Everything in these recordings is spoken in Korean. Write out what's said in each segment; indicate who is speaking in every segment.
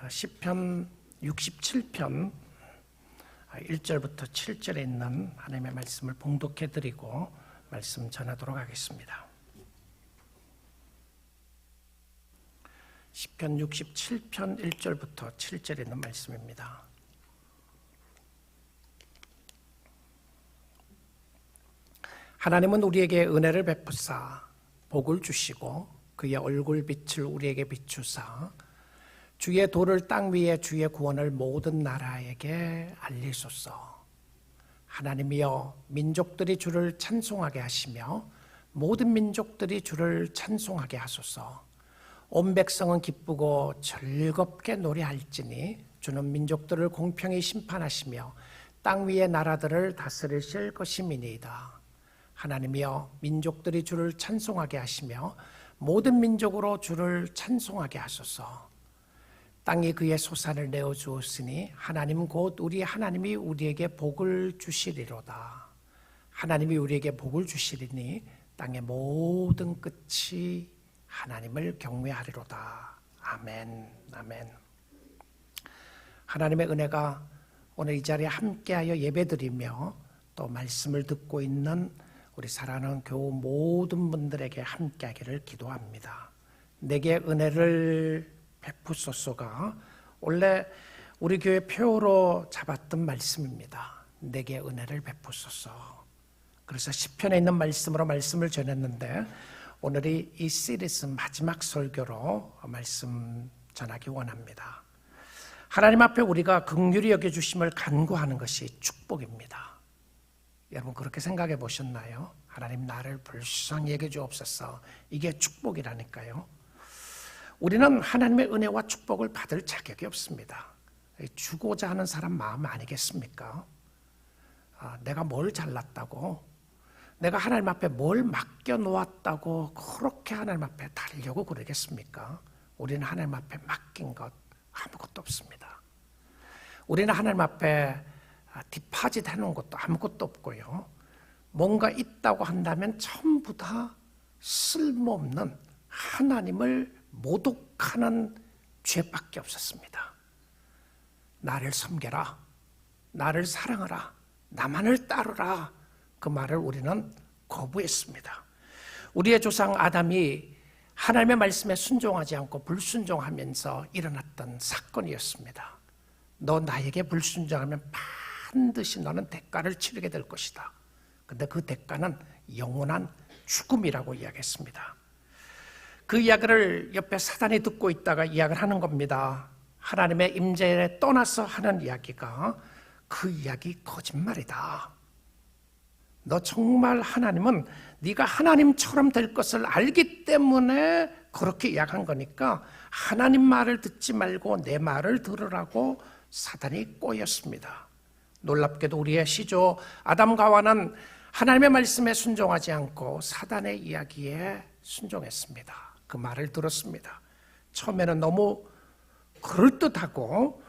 Speaker 1: 시편 67편 1절부터 7절에 있는 하나님의 말씀을 봉독해드리고 말씀 전하도록 하겠습니다. 시편 67편 1절부터 7절에 있는 말씀입니다. 하나님은 우리에게 은혜를 베푸사 복을 주시고 그의 얼굴빛을 우리에게 비추사 주의 도를 땅 위에 주의 구원을 모든 나라에게 알리소서. 하나님이여 민족들이 주를 찬송하게 하시며 모든 민족들이 주를 찬송하게 하소서. 온 백성은 기쁘고 즐겁게 노래할지니 주는 민족들을 공평히 심판하시며 땅 위의 나라들을 다스리실 것임이니이다. 하나님이여 민족들이 주를 찬송하게 하시며 모든 민족으로 주를 찬송하게 하소서. 땅이 그의 소산을 내어주었으니 하나님 곧 우리 하나님이 우리에게 복을 주시리로다. 하나님이 우리에게 복을 주시리니 땅의 모든 끝이 하나님을 경외하리로다. 아멘. 아멘. 하나님의 은혜가 오늘 이 자리에 함께하여 예배드리며 또 말씀을 듣고 있는 우리 사랑하는 교우 모든 분들에게 함께하기를 기도합니다. 내게 은혜를 베푸소서가 원래 우리 교회 표어로 잡았던 말씀입니다. 내게 은혜를 베푸소서. 그래서 시편에 있는 말씀으로 말씀을 전했는데 오늘이 이 시리즈 마지막 설교로 말씀 전하기 원합니다. 하나님 앞에 우리가 긍휼히 여겨주심을 간구하는 것이 축복입니다. 여러분 그렇게 생각해 보셨나요? 하나님 나를 불쌍히 여겨 주옵소서. 이게 축복이라니까요. 우리는 하나님의 은혜와 축복을 받을 자격이 없습니다. 주고자 하는 사람 마음 아니겠습니까? 내가 뭘 잘났다고, 내가 하나님 앞에 뭘 맡겨놓았다고 그렇게 하나님 앞에 달려고 그러겠습니까? 우리는 하나님 앞에 맡긴 것 아무것도 없습니다. 우리는 하나님 앞에 디파짓 해놓은 것도 아무것도 없고요. 뭔가 있다고 한다면 전부 다 쓸모없는 하나님을 모독하는 죄밖에 없었습니다. 나를 섬겨라, 나를 사랑하라, 나만을 따르라, 그 말을 우리는 거부했습니다. 우리의 조상 아담이 하나님의 말씀에 순종하지 않고 불순종하면서 일어났던 사건이었습니다. 너 나에게 불순종하면 반드시 너는 대가를 치르게 될 것이다. 근데 그 대가는 영원한 죽음이라고 이야기했습니다. 그 이야기를 옆에 사단이 듣고 있다가 이야기를 하는 겁니다. 하나님의 임재에 떠나서 하는 이야기가 그 이야기 거짓말이다. 너 정말 하나님은 네가 하나님처럼 될 것을 알기 때문에 그렇게 이야기한 거니까 하나님 말을 듣지 말고 내 말을 들으라고 사단이 꼬였습니다. 놀랍게도 우리의 시조 아담과 하와는 하나님의 말씀에 순종하지 않고 사단의 이야기에 순종했습니다. 그 말을 들었습니다. 처음에는 너무 그럴듯하고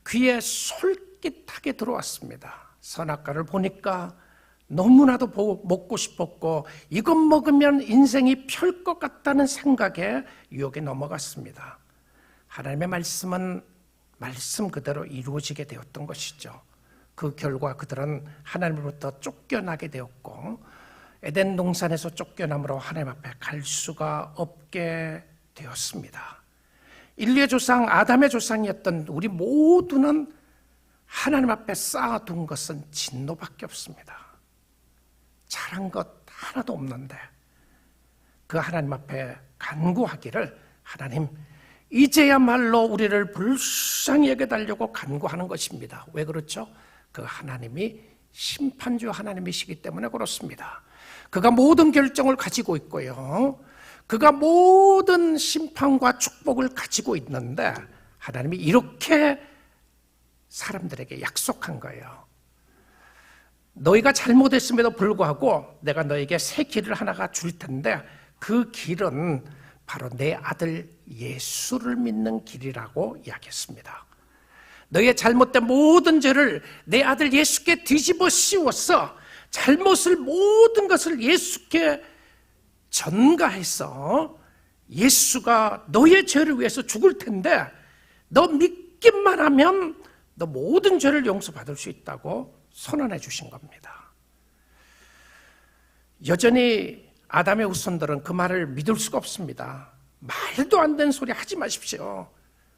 Speaker 1: 귀에 솔깃하게 들어왔습니다. 선악과를 보니까 너무나도 먹고 싶었고 이것 먹으면 인생이 펼 것 같다는 생각에 유혹에 넘어갔습니다. 하나님의 말씀은 말씀 그대로 이루어지게 되었던 것이죠. 그 결과 그들은 하나님으로부터 쫓겨나게 되었고 에덴 동산에서 쫓겨남으로 하나님 앞에 갈 수가 없게 되었습니다. 인류의 조상 아담의 조상이었던 우리 모두는 하나님 앞에 쌓아둔 것은 진노밖에 없습니다. 잘한 것 하나도 없는데 그 하나님 앞에 간구하기를 하나님 이제야말로 우리를 불쌍히 여겨달라고 간구하는 것입니다. 왜 그렇죠? 그 하나님이 심판주 하나님이시기 때문에 그렇습니다. 그가 모든 결정을 가지고 있고요. 그가 모든 심판과 축복을 가지고 있는데 하나님이 이렇게 사람들에게 약속한 거예요. 너희가 잘못했음에도 불구하고 내가 너에게 새 길을 하나가 줄 텐데 그 길은 바로 내 아들 예수를 믿는 길이라고 이야기했습니다. 너희의 잘못된 모든 죄를 내 아들 예수께 뒤집어 씌워서 잘못을 모든 것을 예수께 전가해서 예수가 너의 죄를 위해서 죽을 텐데 너 믿기만 하면 너 모든 죄를 용서받을 수 있다고 선언해 주신 겁니다. 여전히 아담의 후손들은 그 말을 믿을 수가 없습니다. 말도 안 되는 소리 하지 마십시오.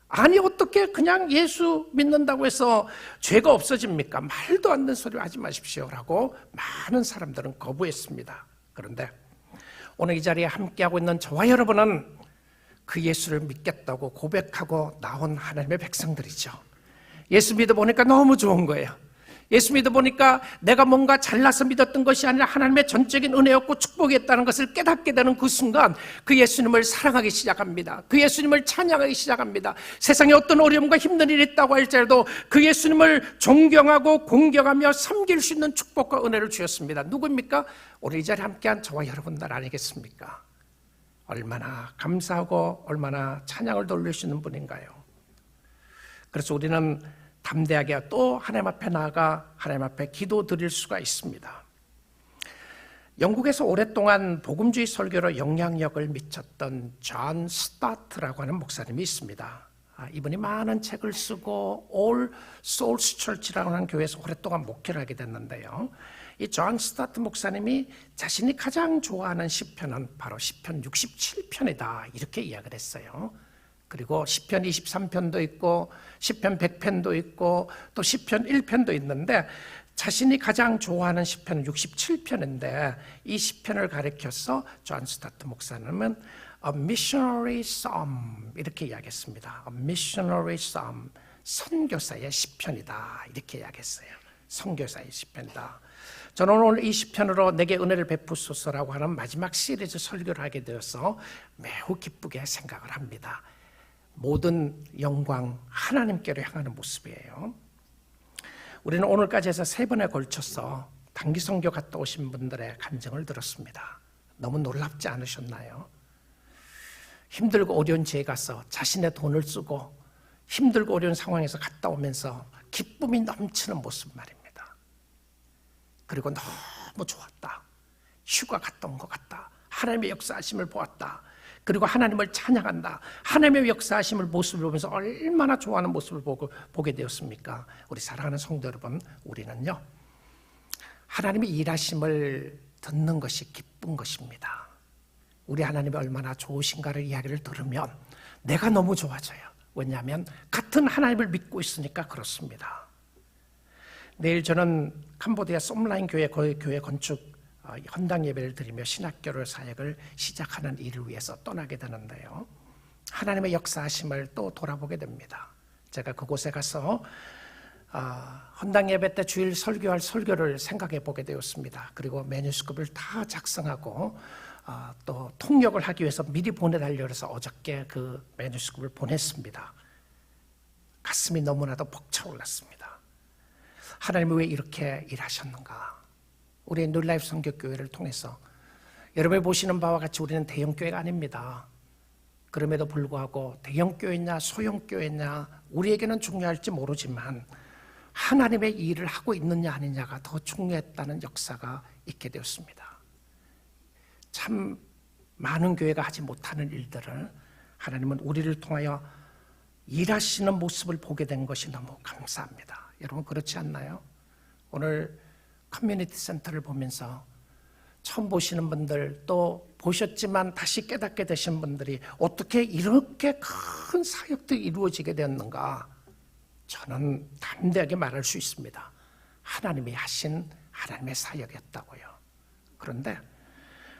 Speaker 1: 아니 어떻게 그냥 예수 믿는다고 해서 죄가 없어집니까? 말도 안 되는 소리 하지 마십시오라고 많은 사람들은 거부했습니다. 그런데 오늘 이 자리에 함께하고 있는 저와 여러분은 그 예수를 믿겠다고 고백하고 나온 하나님의 백성들이죠. 예수 믿어보니까 너무 좋은 거예요. 예수 믿어보니까 내가 뭔가 잘나서 믿었던 것이 아니라 하나님의 전적인 은혜였고 축복이었다는 것을 깨닫게 되는 그 순간 그 예수님을 사랑하기 시작합니다. 그 예수님을 찬양하기 시작합니다. 세상에 어떤 어려움과 힘든 일이 있다고 할지라도 그 예수님을 존경하고 공경하며 섬길 수 있는 축복과 은혜를 주셨습니다. 누구입니까? 오늘 이 자리에 함께한 저와 여러분들 아니겠습니까? 얼마나 감사하고 얼마나 찬양을 돌릴 수 있는 분인가요? 그래서 우리는 담대하게 또 하나님 앞에 나아가 하나님 앞에 기도 드릴 수가 있습니다. 영국에서 오랫동안 복음주의 설교로 영향력을 미쳤던 존 스타트라고 하는 목사님이 있습니다. 이분이 많은 책을 쓰고 All Souls Church라고 하는 교회에서 오랫동안 목회를 하게 됐는데요. 이 존 스타트 목사님이 자신이 가장 좋아하는 시편은 바로 시편 67편이다 이렇게 이야기를 했어요. 그리고 시편 23편도 있고 시편 100편도 있고 또 시편 1편도 있는데 자신이 가장 좋아하는 시편은 67편인데 이 시편을 가리켜서 존 스타트 목사님은 A Missionary Psalm 이렇게 이야기했습니다. A Missionary Psalm, 선교사의 시편이다 이렇게 이야기했어요. 선교사의 시편이다. 저는 오늘 이 시편으로 내게 은혜를 베푸소서라고 하는 마지막 시리즈 설교를 하게 되어서 매우 기쁘게 생각을 합니다. 모든 영광 하나님께로 향하는 모습이에요. 우리는 오늘까지 해서 3번에 걸쳐서 단기 선교 갔다 오신 분들의 간증을 들었습니다. 너무 놀랍지 않으셨나요? 힘들고 어려운 지에 가서 자신의 돈을 쓰고 힘들고 어려운 상황에서 갔다 오면서 기쁨이 넘치는 모습 말입니다. 그리고 너무 좋았다. 휴가 갔다 온 것 같다. 하나님의 역사하심을 보았다. 그리고 하나님을 찬양한다. 하나님의 역사하심을 모습을 보면서 얼마나 좋아하는 모습을 보게 되었습니까? 우리 사랑하는 성도 여러분, 우리는요 하나님의 일하심을 듣는 것이 기쁜 것입니다. 우리 하나님이 얼마나 좋으신가를 이야기를 들으면 내가 너무 좋아져요. 왜냐하면 같은 하나님을 믿고 있으니까 그렇습니다. 내일 저는 캄보디아 솜라인 교회 건축 헌당 예배를 드리며 신학교를 사역을 시작하는 일을 위해서 떠나게 되는데요. 하나님의 역사하심을 또 돌아보게 됩니다. 제가 그곳에 가서 헌당 예배 때 주일 설교할 설교를 생각해 보게 되었습니다. 그리고 매뉴스크립트를 다 작성하고 또 통역을 하기 위해서 미리 보내달려 해서 어저께 그 매뉴스크립트를 보냈습니다. 가슴이 너무나도 벅차올랐습니다. 하나님이 왜 이렇게 일하셨는가? 우리 뉴라이프 선교교회를 통해서 여러분이 보시는 바와 같이 우리는 대형교회가 아닙니다. 그럼에도 불구하고 대형교회냐 소형교회냐 우리에게는 중요할지 모르지만 하나님의 일을 하고 있느냐 아니냐가 더 중요했다는 역사가 있게 되었습니다. 참 많은 교회가 하지 못하는 일들을 하나님은 우리를 통하여 일하시는 모습을 보게 된 것이 너무 감사합니다. 여러분 그렇지 않나요? 오늘 커뮤니티 센터를 보면서 처음 보시는 분들 또 보셨지만 다시 깨닫게 되신 분들이 어떻게 이렇게 큰 사역들이 이루어지게 되었는가? 저는 담대하게 말할 수 있습니다. 하나님이 하신 하나님의 사역이었다고요. 그런데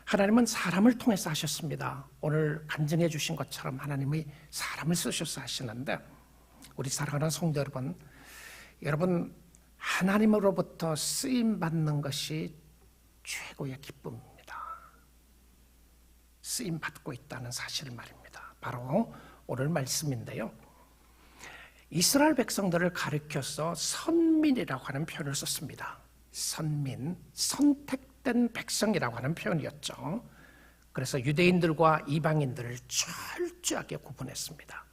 Speaker 1: 하나님은 사람을 통해서 하셨습니다. 오늘 간증해 주신 것처럼 하나님이 사람을 쓰셔서 하시는데 우리 사랑하는 성도 여러분 하나님으로부터 쓰임받는 것이 최고의 기쁨입니다. 쓰임받고 있다는 사실 말입니다. 바로 오늘 말씀인데요. 이스라엘 백성들을 가리켜서 선민이라고 하는 표현을 썼습니다. 선민, 선택된 백성이라고 하는 표현이었죠. 그래서 유대인들과 이방인들을 철저하게 구분했습니다.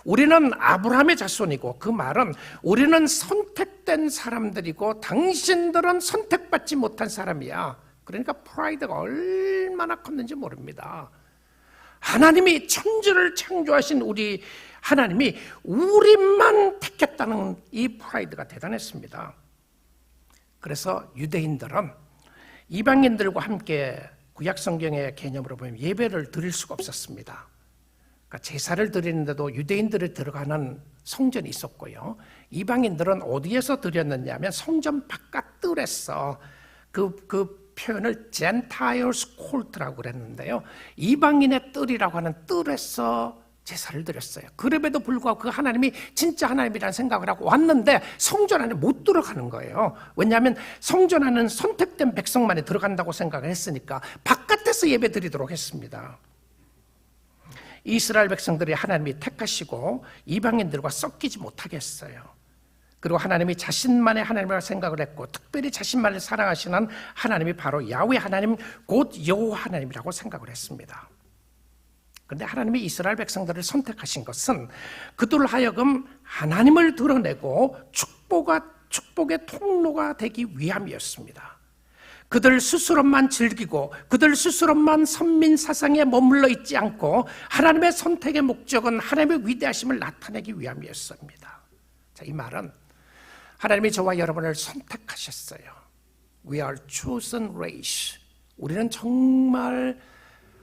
Speaker 1: 우리는 아브라함의 자손이고 그 말은 우리는 선택된 사람들이고 당신들은 선택받지 못한 사람이야. 그러니까 프라이드가 얼마나 컸는지 모릅니다. 하나님이 천지를 창조하신 우리 하나님이 우리만 택했다는 이 프라이드가 대단했습니다. 그래서 유대인들은 이방인들과 함께 구약성경의 개념으로 보면 예배를 드릴 수가 없었습니다. 그러니까 제사를 드리는데도 유대인들이 들어가는 성전이 있었고요. 이방인들은 어디에서 드렸느냐 하면 성전 바깥 뜰에서 그 표현을 Gentiles court라고 그랬는데요. 이방인의 뜰이라고 하는 뜰에서 제사를 드렸어요. 그럼에도 불구하고 그 하나님이 진짜 하나님이라는 생각을 하고 왔는데 성전 안에 못 들어가는 거예요. 왜냐하면 성전 안에는 선택된 백성만이 들어간다고 생각을 했으니까 바깥에서 예배 드리도록 했습니다. 이스라엘 백성들이 하나님이 택하시고 이방인들과 섞이지 못하게 했어요. 그리고 하나님이 자신만의 하나님이라고 생각을 했고 특별히 자신만을 사랑하시는 하나님이 바로 야훼 하나님 곧 여호와 하나님이라고 생각을 했습니다. 그런데 하나님이 이스라엘 백성들을 선택하신 것은 그들 하여금 하나님을 드러내고 축복의 통로가 되기 위함이었습니다. 그들 스스로만 즐기고 그들 스스로만 선민 사상에 머물러 있지 않고 하나님의 선택의 목적은 하나님의 위대하심을 나타내기 위함이었습니다. 자, 이 말은 하나님이 저와 여러분을 선택하셨어요. We are chosen race. 우리는 정말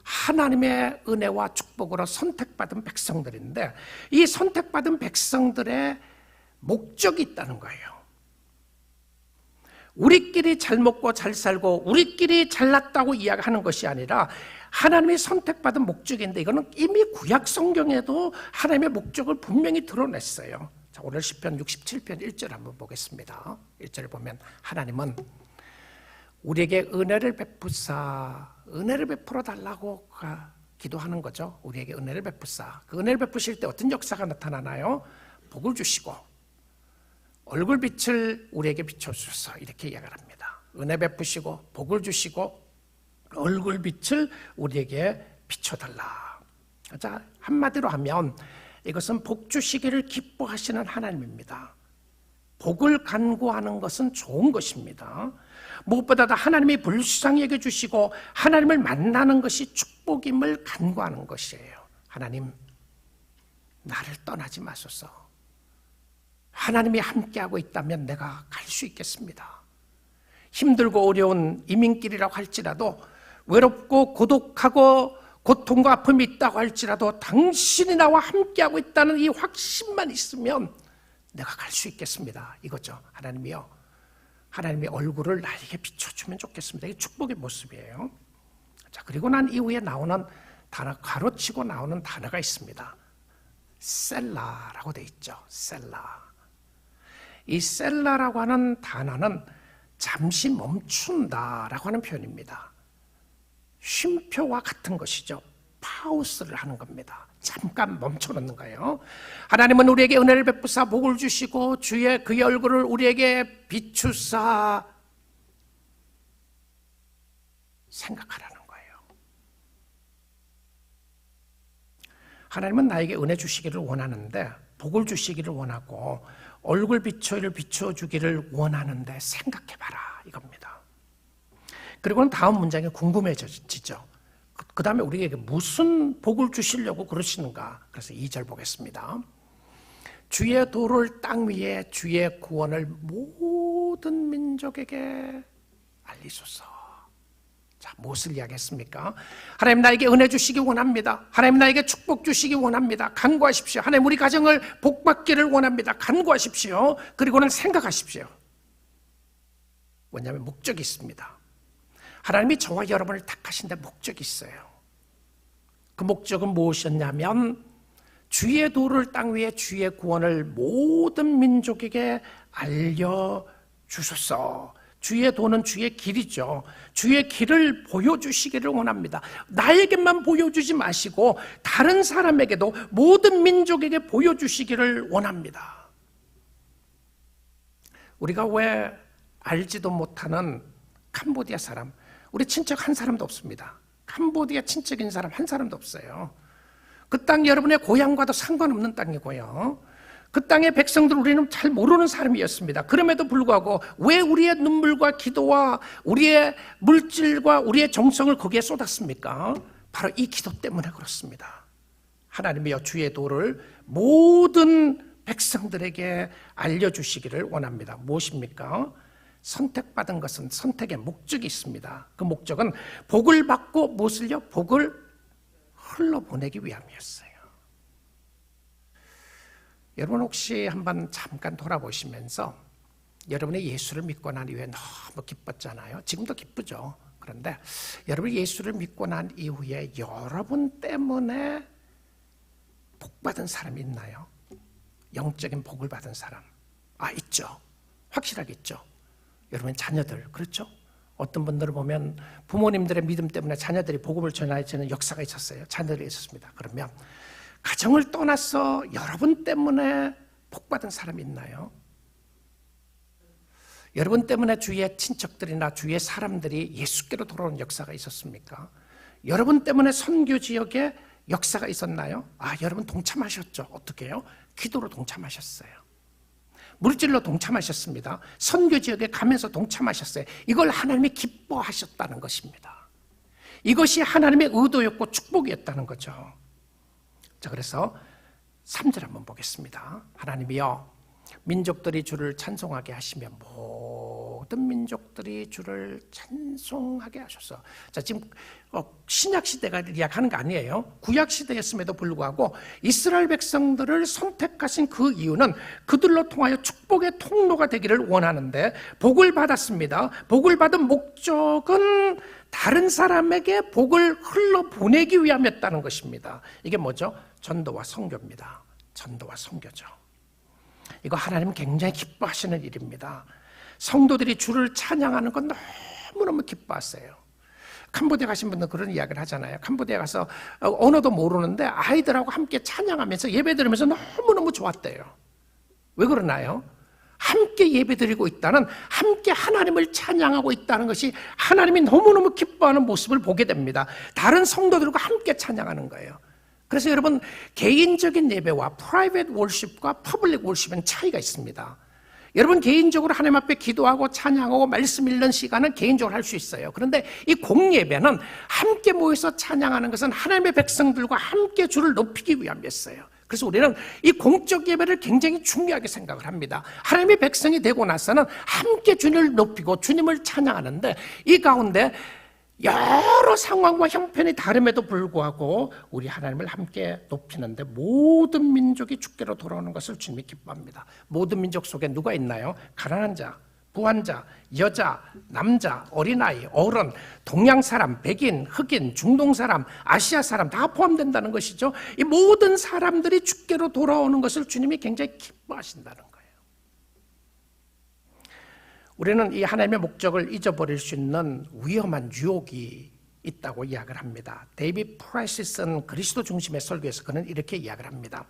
Speaker 1: 하나님의 은혜와 축복으로 선택받은 백성들인데 이 선택받은 백성들의 목적이 있다는 거예요. 우리끼리 잘 먹고 잘 살고 우리끼리 잘났다고 이야기하는 것이 아니라 하나님이 선택받은 목적인데 이거는 이미 구약 성경에도 하나님의 목적을 분명히 드러냈어요. 자, 오늘 시편 67편 1절 한번 보겠습니다. 1절을 보면 하나님은 우리에게 은혜를 베풀어 달라고 기도하는 거죠. 우리에게 은혜를 베푸사. 그 은혜를 베푸실 때 어떤 역사가 나타나나요? 복을 주시고 얼굴빛을 우리에게 비춰주소서 이렇게 이야기를 합니다. 은혜 베푸시고 복을 주시고 얼굴빛을 우리에게 비춰달라. 자, 한마디로 하면 이것은 복 주시기를 기뻐하시는 하나님입니다. 복을 간구하는 것은 좋은 것입니다. 무엇보다도 하나님이 불쌍히 여겨주시고 하나님을 만나는 것이 축복임을 간구하는 것이에요. 하나님, 나를 떠나지 마소서. 하나님이 함께하고 있다면 내가 갈 수 있겠습니다. 힘들고 어려운 이민길이라고 할지라도 외롭고 고독하고 고통과 아픔이 있다고 할지라도 당신이 나와 함께하고 있다는 이 확신만 있으면 내가 갈 수 있겠습니다. 이거죠. 하나님이요, 하나님의 얼굴을 나에게 비춰주면 좋겠습니다. 이게 축복의 모습이에요. 자, 그리고 난 이후에 나오는 단어, 가로치고 나오는 단어가 있습니다. 셀라라고 돼 있죠. 셀라. 이 셀라라고 하는 단어는 잠시 멈춘다라고 하는 표현입니다. 쉼표와 같은 것이죠. 파우스를 하는 겁니다. 잠깐 멈춰놓는 거예요. 하나님은 우리에게 은혜를 베푸사 복을 주시고 주의 그의 얼굴을 우리에게 비추사 생각하라는 거예요. 하나님은 나에게 은혜 주시기를 원하는데 복을 주시기를 원하고 얼굴 비춰를 비춰주기를 원하는데 생각해봐라 이겁니다. 그리고는 다음 문장이 궁금해지죠. 그 다음에 우리에게 무슨 복을 주시려고 그러시는가. 그래서 2절 보겠습니다. 주의 도를 땅 위에 주의 구원을 모든 민족에게 알리소서. 자, 무엇을 이야기했습니까? 하나님 나에게 은혜 주시기 원합니다. 하나님 나에게 축복 주시기 원합니다. 간구하십시오. 하나님 우리 가정을 복받기를 원합니다. 간구하십시오. 그리고는 생각하십시오. 왜냐하면 목적이 있습니다. 하나님이 저와 여러분을 택하신 데 목적이 있어요. 그 목적은 무엇이었냐면 주의 도를 땅 위에 주의 구원을 모든 민족에게 알려주소서. 주의 도는 주의 길이죠. 주의 길을 보여주시기를 원합니다. 나에게만 보여주지 마시고 다른 사람에게도 모든 민족에게 보여주시기를 원합니다. 우리가 왜 알지도 못하는 캄보디아 사람, 우리 친척 한 사람도 없습니다. 캄보디아 친척인 사람 한 사람도 없어요. 그 땅 여러분의 고향과도 상관없는 땅이고요. 그 땅의 백성들 우리는 잘 모르는 사람이었습니다. 그럼에도 불구하고 왜 우리의 눈물과 기도와 우리의 물질과 우리의 정성을 거기에 쏟았습니까? 바로 이 기도 때문에 그렇습니다. 하나님이여 주의 도를 모든 백성들에게 알려주시기를 원합니다. 무엇입니까? 선택받은 것은 선택의 목적이 있습니다. 그 목적은 복을 받고 무엇을요? 복을 흘러보내기 위함이었어요. 여러분 혹시 한번 잠깐 돌아보시면서 여러분이 예수를 믿고 난 이후에 너무 기뻤잖아요. 지금도 기쁘죠. 그런데 여러분이 예수를 믿고 난 이후에 여러분 때문에 복받은 사람이 있나요? 영적인 복을 받은 사람. 있죠. 확실하게 있죠. 여러분 자녀들, 그렇죠? 어떤 분들을 보면 부모님들의 믿음 때문에 자녀들이 복음을 전하는 역사가 있었어요. 자녀들이 있었습니다. 그러면 가정을 떠나서 여러분 때문에 복받은 사람이 있나요? 여러분 때문에 주위의 친척들이나 주위의 사람들이 예수께로 돌아오는 역사가 있었습니까? 여러분 때문에 선교 지역에 역사가 있었나요? 여러분 동참하셨죠. 어떻게 해요? 기도로 동참하셨어요. 물질로 동참하셨습니다. 선교 지역에 가면서 동참하셨어요. 이걸 하나님이 기뻐하셨다는 것입니다. 이것이 하나님의 의도였고 축복이었다는 거죠. 자, 그래서 3절 한번 보겠습니다. 하나님이여 민족들이 주를 찬송하게 하시며 모든 민족들이 주를 찬송하게 하셔서. 자, 지금 신약 시대가 이야기하는 거 아니에요. 구약 시대였음에도 불구하고 이스라엘 백성들을 선택하신 그 이유는 그들로 통하여 축복의 통로가 되기를 원하는데 복을 받았습니다. 복을 받은 목적은 다른 사람에게 복을 흘러보내기 위함이었다는 것입니다. 이게 뭐죠? 전도와 선교입니다. 전도와 선교죠. 이거 하나님은 굉장히 기뻐하시는 일입니다. 성도들이 주를 찬양하는 건 너무너무 기뻐하세요. 캄보디아 가신 분들 그런 이야기를 하잖아요. 캄보디아 가서 언어도 모르는데 아이들하고 함께 찬양하면서 예배 드리면서 너무너무 좋았대요. 왜 그러나요? 함께 예배 드리고 있다는, 함께 하나님을 찬양하고 있다는 것이 하나님이 너무너무 기뻐하는 모습을 보게 됩니다. 다른 성도들과 함께 찬양하는 거예요. 그래서 여러분 개인적인 예배와 프라이빗 월십과 퍼블릭 월십은 차이가 있습니다. 여러분 개인적으로 하나님 앞에 기도하고 찬양하고 말씀 읽는 시간은 개인적으로 할 수 있어요. 그런데 이 공예배는 함께 모여서 찬양하는 것은 하나님의 백성들과 함께 주를 높이기 위함이었어요. 그래서 우리는 이 공적 예배를 굉장히 중요하게 생각을 합니다. 하나님의 백성이 되고 나서는 함께 주님을 높이고 주님을 찬양하는데 이 가운데 여러 상황과 형편이 다름에도 불구하고 우리 하나님을 함께 높이는데 모든 민족이 주께로 돌아오는 것을 주님이 기뻐합니다. 모든 민족 속에 누가 있나요? 가난한 자, 부한 자, 여자, 남자, 어린아이, 어른, 동양 사람, 백인, 흑인, 중동 사람, 아시아 사람 다 포함된다는 것이죠. 이 모든 사람들이 주께로 돌아오는 것을 주님이 굉장히 기뻐하신다는 거예요. 우리는 이 하나님의 목적을 잊어버릴 수 있는 위험한 유혹이 있다고 이야기를 합니다. 데이비드 프라이스 쓴 그리스도 중심의 설교에서 그는 이렇게 이야기를 합니다.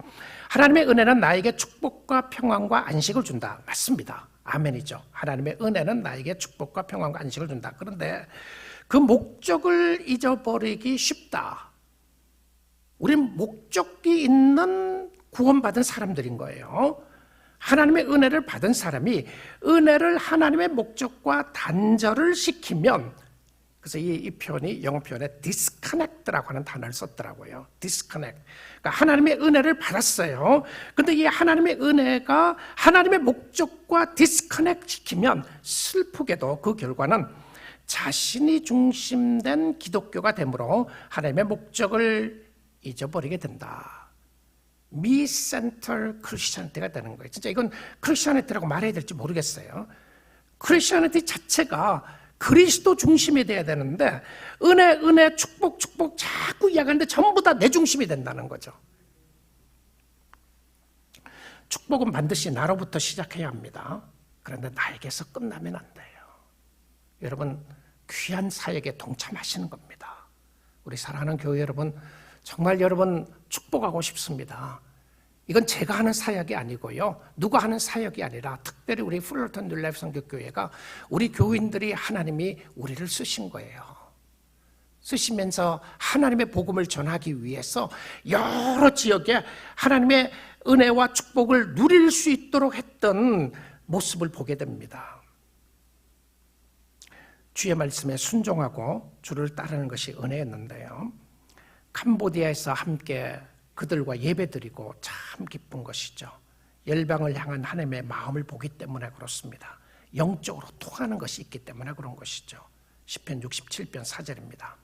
Speaker 1: 하나님의 은혜는 나에게 축복과 평안과 안식을 준다. 맞습니다. 아멘이죠. 하나님의 은혜는 나에게 축복과 평안과 안식을 준다. 그런데 그 목적을 잊어버리기 쉽다. 우린 목적이 있는 구원받은 사람들인 거예요. 하나님의 은혜를 받은 사람이 은혜를 하나님의 목적과 단절을 시키면, 그래서 이 표현이 영어 표현에 disconnect라고 하는 단어를 썼더라고요. disconnect. 그러니까 하나님의 은혜를 받았어요. 그런데 이 하나님의 은혜가 하나님의 목적과 disconnect 시키면 슬프게도 그 결과는 자신이 중심된 기독교가 되므로 하나님의 목적을 잊어버리게 된다. 미센터 크리스천티가 되는 거예요. 진짜 이건 크리스천티라고 말해야 될지 모르겠어요. 크리스천티 자체가 그리스도 중심이 돼야 되는데 은혜, 축복 자꾸 이야기하는데 전부 다 내 중심이 된다는 거죠. 축복은 반드시 나로부터 시작해야 합니다. 그런데 나에게서 끝나면 안 돼요. 여러분 귀한 사역에 동참하시는 겁니다. 우리 사랑하는 교회 여러분, 정말 여러분 축복하고 싶습니다. 이건 제가 하는 사역이 아니고요. 누가 하는 사역이 아니라 특별히 우리 풀러턴 뉴라이프 선교교회가 우리 교인들이 하나님이 우리를 쓰신 거예요. 쓰시면서 하나님의 복음을 전하기 위해서 여러 지역에 하나님의 은혜와 축복을 누릴 수 있도록 했던 모습을 보게 됩니다. 주의 말씀에 순종하고 주를 따르는 것이 은혜였는데요. 캄보디아에서 함께 그들과 예배드리고 참 기쁜 것이죠. 열방을 향한 하나님의 마음을 보기 때문에 그렇습니다. 영적으로 통하는 것이 있기 때문에 그런 것이죠. 시편 67편 4절입니다.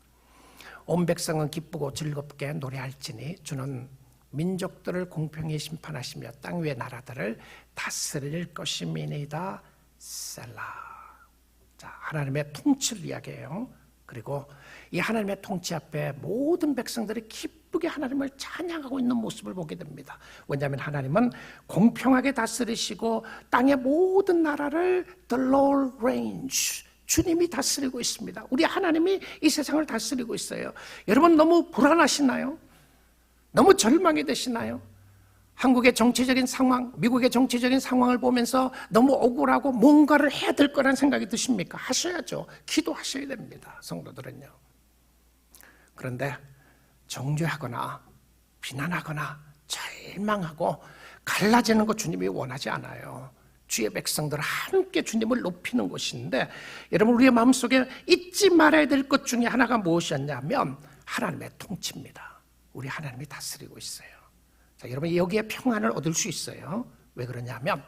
Speaker 1: 온 백성은 기쁘고 즐겁게 노래할지니 주는 민족들을 공평히 심판하시며 땅 위의 나라들을 다스릴 것임이니이다. 셀라. 자, 하나님의 통치를 이야기해요. 그리고 이 하나님의 통치 앞에 모든 백성들이 기쁘게 하나님을 찬양하고 있는 모습을 보게 됩니다. 왜냐하면 하나님은 공평하게 다스리시고 땅의 모든 나라를 The Lord reigns, 주님이 다스리고 있습니다. 우리 하나님이 이 세상을 다스리고 있어요. 여러분 너무 불안하시나요? 너무 절망이 되시나요? 한국의 정치적인 상황, 미국의 정치적인 상황을 보면서 너무 억울하고 뭔가를 해야 될 거라는 생각이 드십니까? 하셔야죠. 기도하셔야 됩니다. 성도들은요. 그런데 정죄하거나 비난하거나 절망하고 갈라지는 거 주님이 원하지 않아요. 주의 백성들 함께 주님을 높이는 것인데, 여러분 우리의 마음속에 잊지 말아야 될 것 중에 하나가 무엇이었냐면 하나님의 통치입니다. 우리 하나님이 다스리고 있어요. 자, 여러분 여기에 평안을 얻을 수 있어요. 왜 그러냐면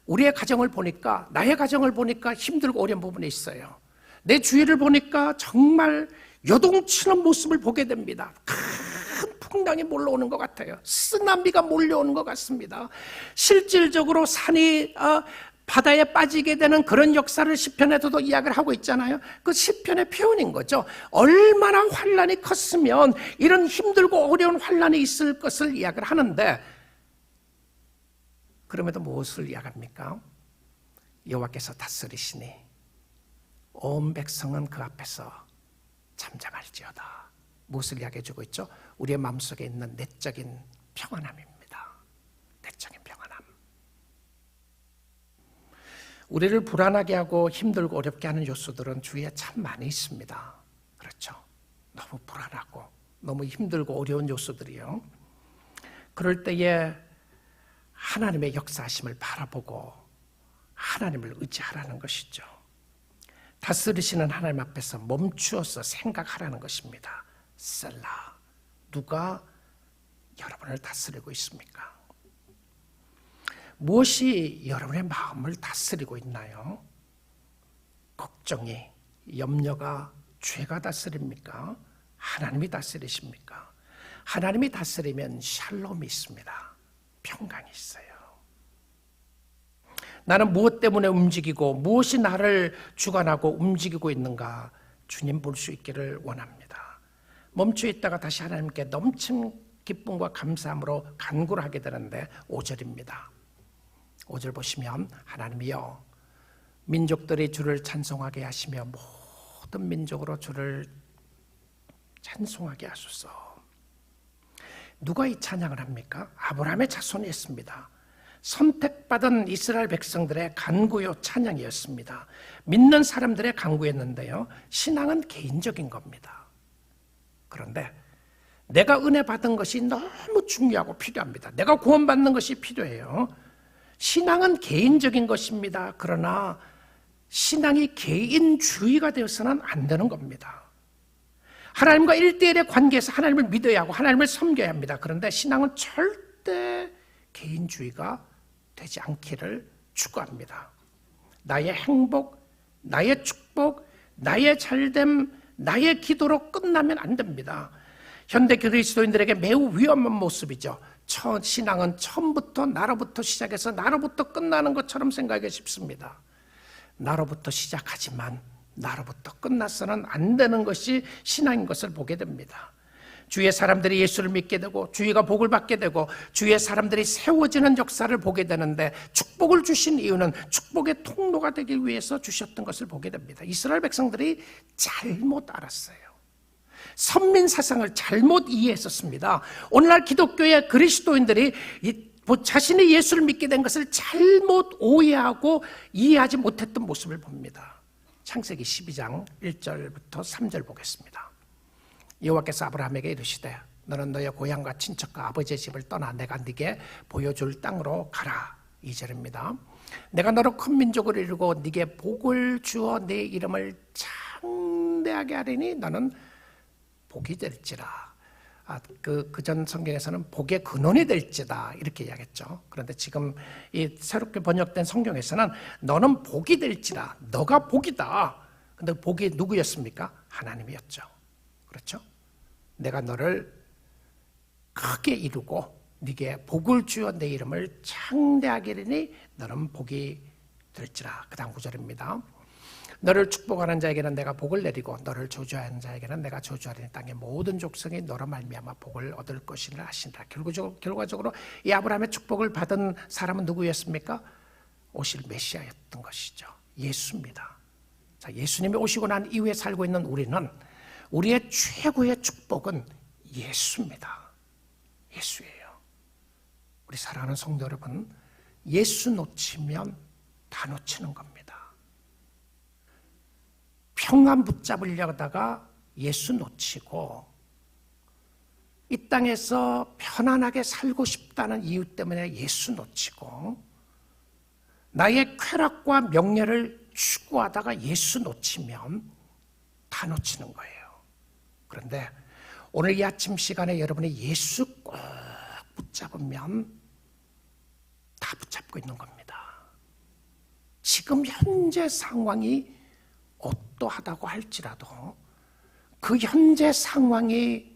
Speaker 1: 우리의 가정을 보니까, 나의 가정을 보니까 힘들고 어려운 부분이 있어요. 내 주위를 보니까 정말 요동치는 모습을 보게 됩니다. 큰 풍랑이 몰려오는 것 같아요. 쓰나미가 몰려오는 것 같습니다. 실질적으로 산이 바다에 빠지게 되는 그런 역사를 시편에서도 이야기를 하고 있잖아요. 그 시편의 표현인 거죠. 얼마나 환란이 컸으면 이런 힘들고 어려운 환란이 있을 것을 이야기를 하는데, 그럼에도 무엇을 이야기합니까? 여호와께서 다스리시니 온 백성은 그 앞에서 잠잠할지어다. 무엇을 이야기해 주고 있죠? 우리의 마음속에 있는 내적인 평안함입니다. 내적인 평안함. 우리를 불안하게 하고 힘들고 어렵게 하는 요소들은 주위에 참 많이 있습니다. 그렇죠? 너무 불안하고 너무 힘들고 어려운 요소들이요. 그럴 때에 하나님의 역사하심을 바라보고 하나님을 의지하라는 것이죠. 다스리시는 하나님 앞에서 멈추어서 생각하라는 것입니다. 셀라. 누가 여러분을 다스리고 있습니까? 무엇이 여러분의 마음을 다스리고 있나요? 걱정이, 염려가 죄가 다스립니까? 하나님이 다스리십니까? 하나님이 다스리면 샬롬이 있습니다. 평강이 있어요. 나는 무엇 때문에 움직이고 무엇이 나를 주관하고 움직이고 있는가 주님 볼 수 있기를 원합니다. 멈춰 있다가 다시 하나님께 넘친 기쁨과 감사함으로 간구를 하게 되는데 5절입니다. 5절 보시면 하나님이여 민족들이 주를 찬송하게 하시며 모든 민족으로 주를 찬송하게 하소서. 누가 이 찬양을 합니까? 아브라함의 자손이 했습니다. 선택받은 이스라엘 백성들의 간구요 찬양이었습니다. 믿는 사람들의 간구였는데요, 신앙은 개인적인 겁니다. 그런데 내가 은혜 받은 것이 너무 중요하고 필요합니다. 내가 구원받는 것이 필요해요. 신앙은 개인적인 것입니다. 그러나 신앙이 개인주의가 되어서는 안 되는 겁니다. 하나님과 1대1의 관계에서 하나님을 믿어야 하고 하나님을 섬겨야 합니다. 그런데 신앙은 절대 개인주의가 되지 않기를 추구합니다. 나의 행복, 나의 축복, 나의 잘됨, 나의 기도로 끝나면 안 됩니다. 현대 그리스도인들에게 매우 위험한 모습이죠. 신앙은 처음부터 나로부터 시작해서 나로부터 끝나는 것처럼 생각하기 쉽습니다. 나로부터 시작하지만 나로부터 끝나서는 안 되는 것이 신앙인 것을 보게 됩니다. 주위의 사람들이 예수를 믿게 되고 주위가 복을 받게 되고 주위의 사람들이 세워지는 역사를 보게 되는데, 축복을 주신 이유는 축복의 통로가 되기 위해서 주셨던 것을 보게 됩니다. 이스라엘 백성들이 잘못 알았어요. 선민 사상을 잘못 이해했었습니다. 오늘날 기독교의 그리스도인들이 자신이 예수를 믿게 된 것을 잘못 오해하고 이해하지 못했던 모습을 봅니다. 창세기 12장 1절부터 3절 보겠습니다. 여호와께서 아브라함에게 이르시되 너는 너의 고향과 친척과 아버지의 집을 떠나 내가 네게 보여줄 땅으로 가라. 2절입니다. 내가 너로 큰 민족을 이루고 네게 복을 주어 네 이름을 창대하게 하리니 너는 복이 될지라. 그전 성경에서는 복의 근원이 될지다 이렇게 이야기했죠. 그런데 지금 이 새롭게 번역된 성경에서는 너는 복이 될지다. 너가 복이다. 근데 복이 누구였습니까? 하나님이었죠. 그렇죠? 내가 너를 크게 이루고 네게 복을 주어 내 이름을 창대하게 하리니 너는 복이 될지라. 그 다음 구절입니다. 너를 축복하는 자에게는 내가 복을 내리고 너를 저주하는 자에게는 내가 저주하리니 땅의 모든 족속이 너로 말미암아 복을 얻을 것이라 하신다. 결과적으로 이 아브라함의 축복을 받은 사람은 누구였습니까? 오실 메시아였던 것이죠. 예수입니다. 자, 예수님이 오시고 난 이후에 살고 있는 우리는 우리의 최고의 축복은 예수입니다. 예수예요. 우리 사랑하는 성도 여러분, 예수 놓치면 다 놓치는 겁니다. 평안 붙잡으려다가 예수 놓치고 이 땅에서 편안하게 살고 싶다는 이유 때문에 예수 놓치고 나의 쾌락과 명예를 추구하다가 예수 놓치면 다 놓치는 거예요. 그런데 오늘 이 아침 시간에 여러분이 예수 꼭 붙잡으면 다 붙잡고 있는 겁니다. 지금 현재 상황이 어떠하다고 할지라도 그 현재 상황이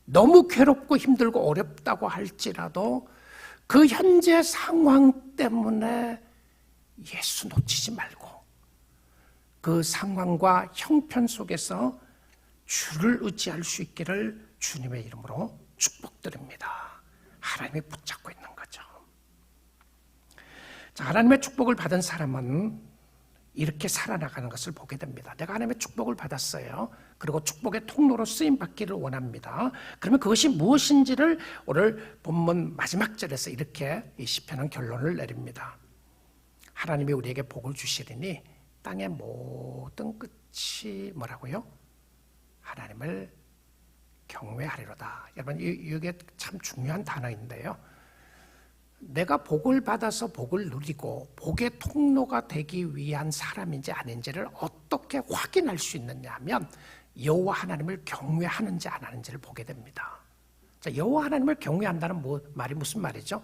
Speaker 1: 너무 괴롭고 힘들고 어렵다고 할지라도 그 현재 상황 때문에 예수 놓치지 말고 그 상황과 형편 속에서 주를 의지할 수 있기를 주님의 이름으로 축복드립니다. 하나님이 붙잡고 있는 거죠. 자, 하나님의 축복을 받은 사람은 이렇게 살아나가는 것을 보게 됩니다. 내가 하나님의 축복을 받았어요. 그리고 축복의 통로로 쓰임받기를 원합니다. 그러면 그것이 무엇인지를 오늘 본문 마지막 절에서 이렇게 이 시편은 결론을 내립니다. 하나님이 우리에게 복을 주시리니 땅의 모든 끝이 뭐라고요? 하나님을 경외하리로다. 여러분 이게 참 중요한 단어인데요. 내가 복을 받아서 복을 누리고 복의 통로가 되기 위한 사람인지 아닌지를 어떻게 확인할 수 있느냐 하면 여호와 하나님을 경외하는지 안 하는지를 보게 됩니다. 자, 여호와 하나님을 경외한다는 말이 무슨 말이죠?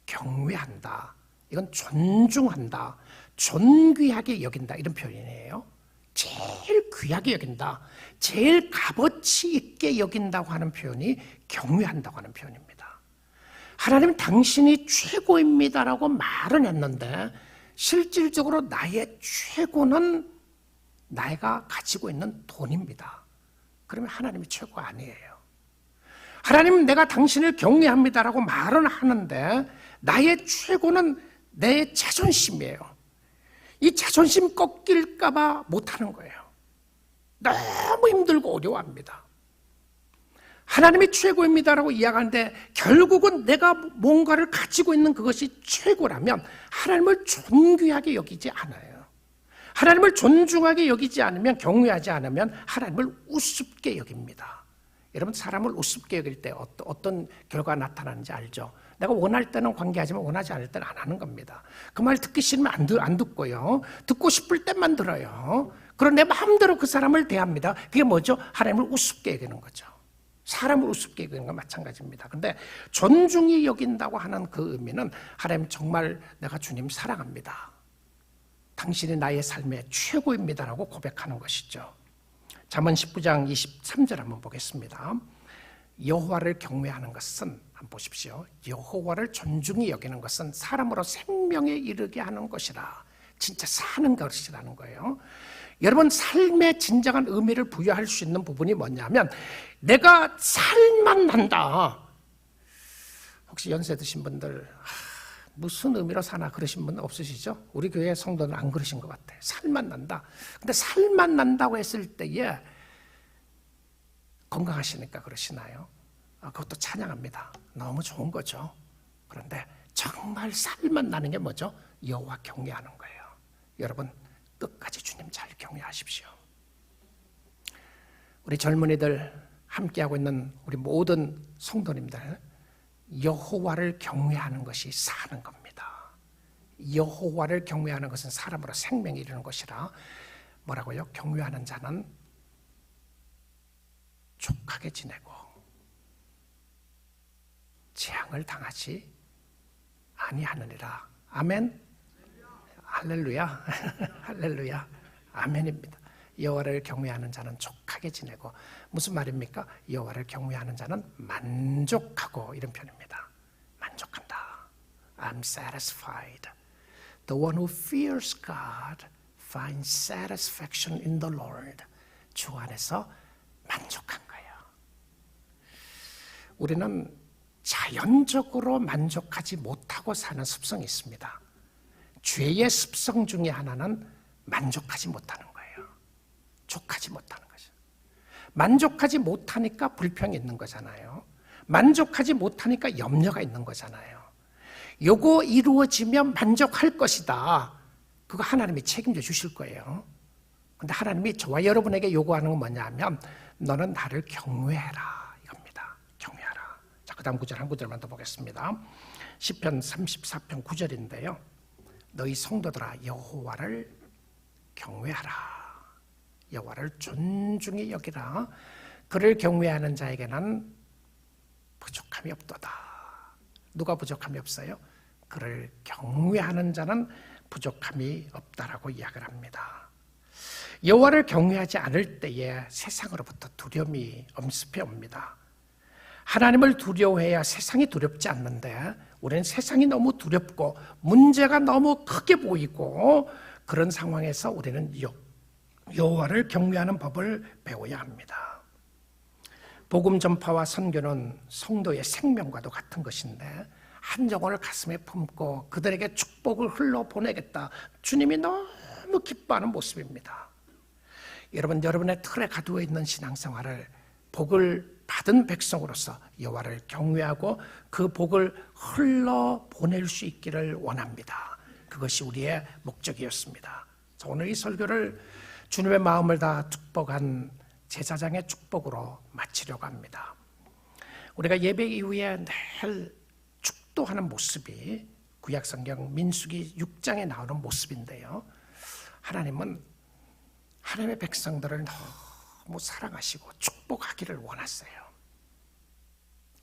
Speaker 1: 경외한다. 이건 존중한다. 존귀하게 여긴다. 이런 표현이에요. 제일 귀하게 여긴다. 제일 값어치 있게 여긴다고 하는 표현이 경외한다고 하는 표현입니다. 하나님 당신이 최고입니다라고 말은 했는데 실질적으로 나의 최고는 내가 가지고 있는 돈입니다. 그러면 하나님이 최고가 아니에요. 하나님 내가 당신을 경외합니다라고 말은 하는데 나의 최고는 내 자존심이에요. 이 자존심 꺾일까 봐 못하는 거예요. 너무 힘들고 어려워합니다. 하나님이 최고입니다라고 이야기하는데 결국은 내가 뭔가를 가지고 있는 그것이 최고라면 하나님을 존귀하게 여기지 않아요. 하나님을 존중하게 여기지 않으면, 경외하지 않으면 하나님을 우습게 여깁니다. 여러분 사람을 우습게 여길 때 어떤 결과가 나타나는지 알죠? 내가 원할 때는 관계하지만 원하지 않을 때는 안 하는 겁니다. 그 말 듣기 싫으면 안 듣고요. 듣고 싶을 때만 들어요. 그런 내 마음대로 그 사람을 대합니다. 그게 뭐죠? 하나님을 우습게 여기는 거죠. 사람을 우습게 여기는 건 마찬가지입니다. 그런데 존중히 여긴다고 하는 그 의미는 하나님 정말 내가 주님 사랑합니다. 당신이 나의 삶의 최고입니다라고 고백하는 것이죠. 잠언 19장 23절 한번 보겠습니다. 여호와를 경외하는 것은 한번 보십시오. 여호와를 존중히 여기는 것은 사람으로 생명에 이르게 하는 것이라. 진짜 사는 것이라는 거예요. 여러분 삶의 진정한 의미를 부여할 수 있는 부분이 뭐냐면 내가 살만 난다. 혹시 연세 드신 분들 무슨 의미로 사나 그러신 분 없으시죠? 우리 교회 성도는 안 그러신 것 같아요. 살만 난다. 근데 살만 난다고 했을 때에 건강하시니까 그러시나요? 그것도 찬양합니다. 너무 좋은 거죠. 그런데 정말 살만 나는 게 뭐죠? 여호와 경외하는 거예요. 여러분 끝까지 주님 잘 경외하십시오. 우리 젊은이들 함께하고 있는 우리 모든 성도님들 여호와를 경외하는 것이 사는 겁니다. 여호와를 경외하는 것은 사람으로 생명이 이르는 것이라 뭐라고요? 경외하는 자는 족하게 지내고 재앙을 당하지 아니하느니라. 아멘. 할렐루야. 할렐루야. 아멘입니다. 여호와를 경외하는 자는 족하게 지내고, 무슨 말입니까? 여호와를 경외하는 자는 만족하고, 이런 표현입니다. 만족한다. I'm satisfied. The one who fears God finds satisfaction in the Lord. 주 안에서 만족한 거예요. 우리는 자연적으로 만족하지 못하고 사는 습성이 있습니다. 죄의 습성 중에 하나는 만족하지 못하는 거예요. 족하지 못하는 거죠. 만족하지 못하니까 불평이 있는 거잖아요. 만족하지 못하니까 염려가 있는 거잖아요. 요거 이루어지면 만족할 것이다. 그거 하나님이 책임져 주실 거예요. 근데 하나님이 저와 여러분에게 요구하는 건 뭐냐 하면, 너는 나를 경외해라, 이겁니다. 경외하라. 자, 그 다음 구절 한 구절만 더 보겠습니다. 시편 34편 9절인데요. 너희 성도들아, 여호와를 경외하라. 여호와를 존중히 여기라. 그를 경외하는 자에게는 부족함이 없도다. 누가 부족함이 없어요? 그를 경외하는 자는 부족함이 없다라고 이야기를 합니다. 여호와를 경외하지 않을 때에 세상으로부터 두려움이 엄습해 옵니다. 하나님을 두려워해야 세상이 두렵지 않는데, 우리는 세상이 너무 두렵고 문제가 너무 크게 보이고, 그런 상황에서 우리는 여호와를 경외하는 법을 배워야 합니다. 복음 전파와 선교는 성도의 생명과도 같은 것인데, 한 영혼을 가슴에 품고 그들에게 축복을 흘러보내겠다, 주님이 너무 기뻐하는 모습입니다. 여러분, 여러분의 틀에 가두어 있는 신앙생활을 복을 받은 백성으로서 여호와를 경외하고 그 복을 흘러보낼 수 있기를 원합니다. 그것이 우리의 목적이었습니다. 오늘 이 설교를 주님의 마음을 다 축복한 제사장의 축복으로 마치려고 합니다. 우리가 예배 이후에 늘 축도하는 모습이 구약성경 민수기 6장에 나오는 모습인데요. 하나님은 하나님의 백성들을 너무 사랑하시고 축복하기를 원하세요.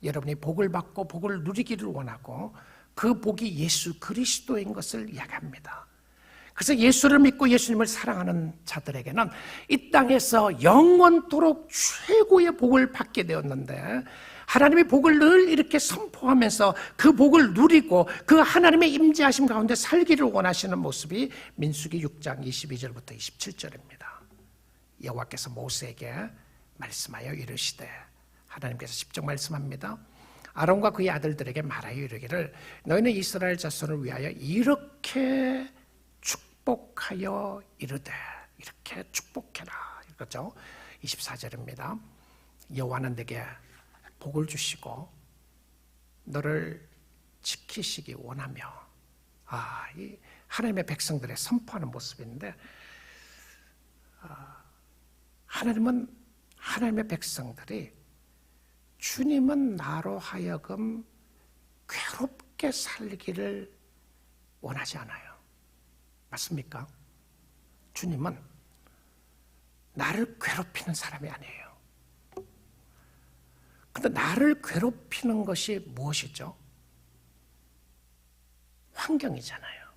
Speaker 1: 여러분이 복을 받고 복을 누리기를 원하고, 그 복이 예수 그리스도인 것을 이야기합니다. 그래서 예수를 믿고 예수님을 사랑하는 자들에게는 이 땅에서 영원토록 최고의 복을 받게 되었는데, 하나님의 복을 늘 이렇게 선포하면서 그 복을 누리고 그 하나님의 임재하심 가운데 살기를 원하시는 모습이 민수기 6장 22절부터 27절입니다. 여호와께서 모세에게 말씀하여 이르시되, 하나님께서 직접 말씀합니다. 아론과 그의 아들들에게 말하여 이르기를, 너희는 이스라엘 자손을 위하여 이렇게 축복하여 이르되, 이렇게 축복해라, 이거죠. 24절입니다. 여호와는 내게 복을 주시고 너를 지키시기 원하며. 이 하나님의 백성들의 선포하는 모습인데, 하나님은, 하나님의 백성들이 주님은 나로 하여금 괴롭게 살기를 원하지 않아요. 맞습니까? 주님은 나를 괴롭히는 사람이 아니에요. 근데 나를 괴롭히는 것이 무엇이죠? 환경이잖아요.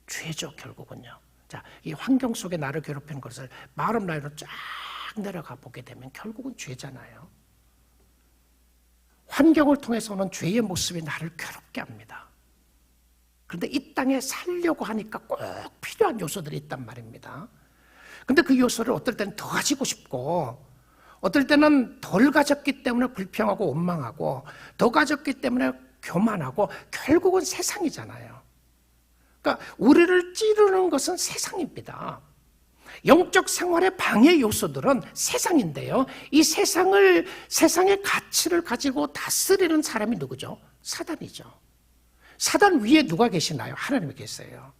Speaker 1: 죄죠, 결국은요. 자, 이 환경 속에 나를 괴롭히는 것을 마름 라인으로 쫙 내려가 보게 되면 결국은 죄잖아요. 환경을 통해서 오는 죄의 모습이 나를 괴롭게 합니다. 그런데 이 땅에 살려고 하니까 꼭 필요한 요소들이 있단 말입니다. 근데 그 요소를 어떨 때는 더 가지고 싶고, 어떨 때는 덜 가졌기 때문에 불평하고 원망하고, 더 가졌기 때문에 교만하고, 결국은 세상이잖아요. 그러니까 우리를 찌르는 것은 세상입니다. 영적 생활의 방해 요소들은 세상인데요, 이 세상의 가치를 가지고 다스리는 사람이 누구죠? 사단이죠. 사단 위에 누가 계시나요? 하나님이 계세요.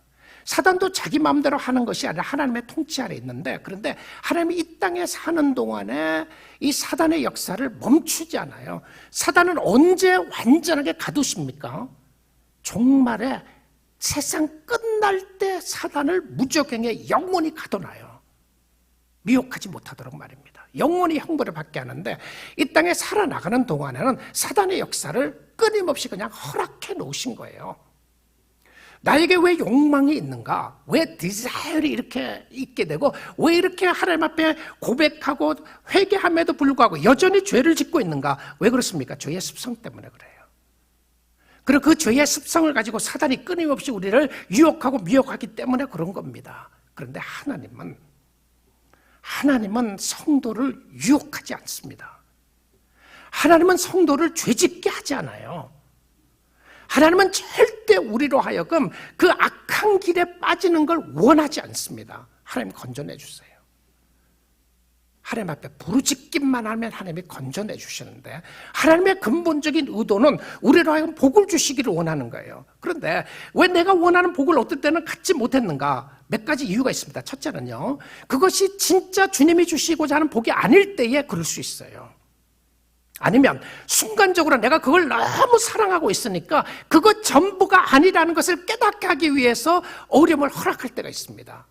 Speaker 1: 사단도 자기 마음대로 하는 것이 아니라 하나님의 통치 아래 있는데, 그런데 하나님이 이 땅에 사는 동안에 이 사단의 역사를 멈추지 않아요. 사단은 언제 완전하게 가두십니까? 종말에 세상 끝날 때 사단을 무적행에 영원히 가둬놔요. 미혹하지 못하도록 말입니다. 영원히 형벌을 받게 하는데 이 땅에 살아나가는 동안에는 사단의 역사를 끊임없이 그냥 허락해 놓으신 거예요. 나에게 왜 욕망이 있는가? 왜 디자이어를 이렇게 있게 되고 왜 이렇게 하나님 앞에 고백하고 회개함에도 불구하고 여전히 죄를 짓고 있는가? 왜 그렇습니까? 죄의 습성 때문에 그래요. 그리고 그 죄의 습성을 가지고 사단이 끊임없이 우리를 유혹하고 미혹하기 때문에 그런 겁니다. 그런데 하나님은 성도를 유혹하지 않습니다. 하나님은 성도를 죄짓게 하지 않아요. 하나님은 절대 우리로 하여금 그 악한 길에 빠지는 걸 원하지 않습니다. 하나님 건져내 주세요. 하나님 앞에 부르짖기만 하면 하나님이 건져내 주시는데 하나님의 근본적인 의도는 우리로 하여금 복을 주시기를 원하는 거예요. 그런데 왜 내가 원하는 복을 어떨 때는 갖지 못했는가? 몇 가지 이유가 있습니다. 첫째는요, 그것이 진짜 주님이 주시고자 하는 복이 아닐 때에 그럴 수 있어요. 아니면 순간적으로 내가 그걸 너무 사랑하고 있으니까 그것 전부가 아니라는 것을 깨닫게 하기 위해서 어려움을 허락할 때가 있습니다.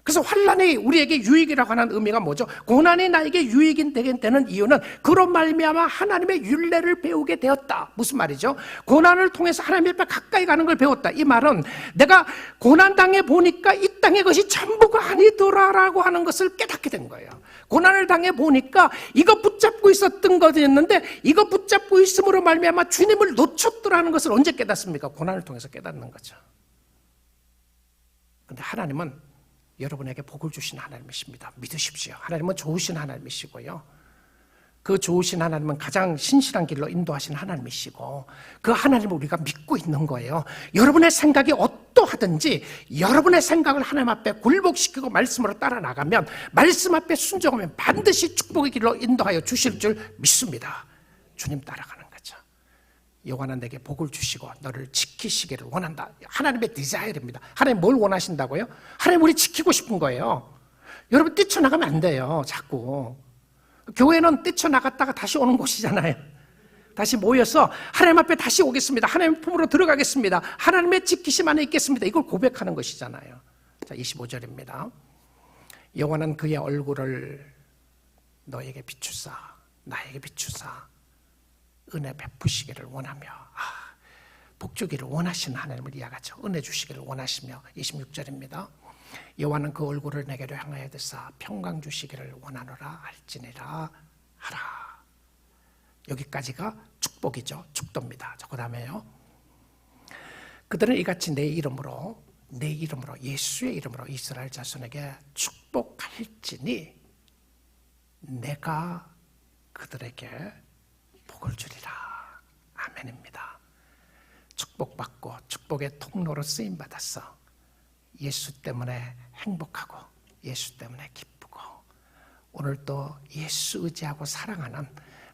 Speaker 1: 그래서 환난이 우리에게 유익이라고 하는 의미가 뭐죠? 고난이 나에게 유익이 되는 이유는 그런 말미암아 하나님의 율례를 배우게 되었다. 무슨 말이죠? 고난을 통해서 하나님 앞에 가까이 가는 걸 배웠다. 이 말은 내가 고난 당해 보니까 이 땅의 것이 전부가 아니더라라고 하는 것을 깨닫게 된 거예요. 고난을 당해 보니까 이거 붙잡고 있었던 것이었는데 이거 붙잡고 있음으로 말미암아 주님을 놓쳤더라는 것을 언제 깨닫습니까? 고난을 통해서 깨닫는 거죠. 그런데 하나님은 여러분에게 복을 주신 하나님이십니다. 믿으십시오. 하나님은 좋으신 하나님이시고요. 그 좋으신 하나님은 가장 신실한 길로 인도하신 하나님이시고 그 하나님을 우리가 믿고 있는 거예요. 여러분의 생각이 어떠하든지 여러분의 생각을 하나님 앞에 굴복시키고 말씀으로 따라 나가면 말씀 앞에 순종하면 반드시 축복의 길로 인도하여 주실 줄 믿습니다. 주님 따라가는 거죠. 여호와는 내게 복을 주시고 너를 지키시기를 원한다. 하나님의 디자이어입니다. 하나님 뭘 원하신다고요? 하나님 우리 지키고 싶은 거예요. 여러분 뛰쳐나가면 안 돼요. 자꾸 교회는 뛰쳐나갔다가 다시 오는 곳이잖아요. 다시 모여서 하나님 앞에 다시 오겠습니다. 하나님 품으로 들어가겠습니다. 하나님의 지키심 안에 있겠습니다. 이걸 고백하는 것이잖아요. 자, 25절입니다. 여호와는 그의 얼굴을 너에게 비추사 나에게 비추사 은혜 베푸시기를 원하며 복 주기를 원하시는 하나님을 이야기하죠. 은혜 주시기를 원하시며 26절입니다. 여호와는 그 얼굴을 내게로 향하여 드사 평강 주시기를 원하노라 할지니라 하라. 여기까지가 축복이죠. 축도입니다. 그 다음에요. 그들은 이같이 내 이름으로 예수의 이름으로 이스라엘 자손에게 축복할지니 내가 그들에게 복을 주리라. 아멘입니다. 축복받고 축복의 통로로 쓰임받았어. 예수 때문에 행복하고 예수 때문에 기쁘고 오늘도 예수 의지하고 사랑하는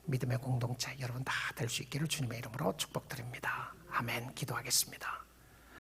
Speaker 1: 믿음의 공동체 여러분 다 될 수 있기를 주님의 이름으로 축복드립니다. 아멘. 기도하겠습니다.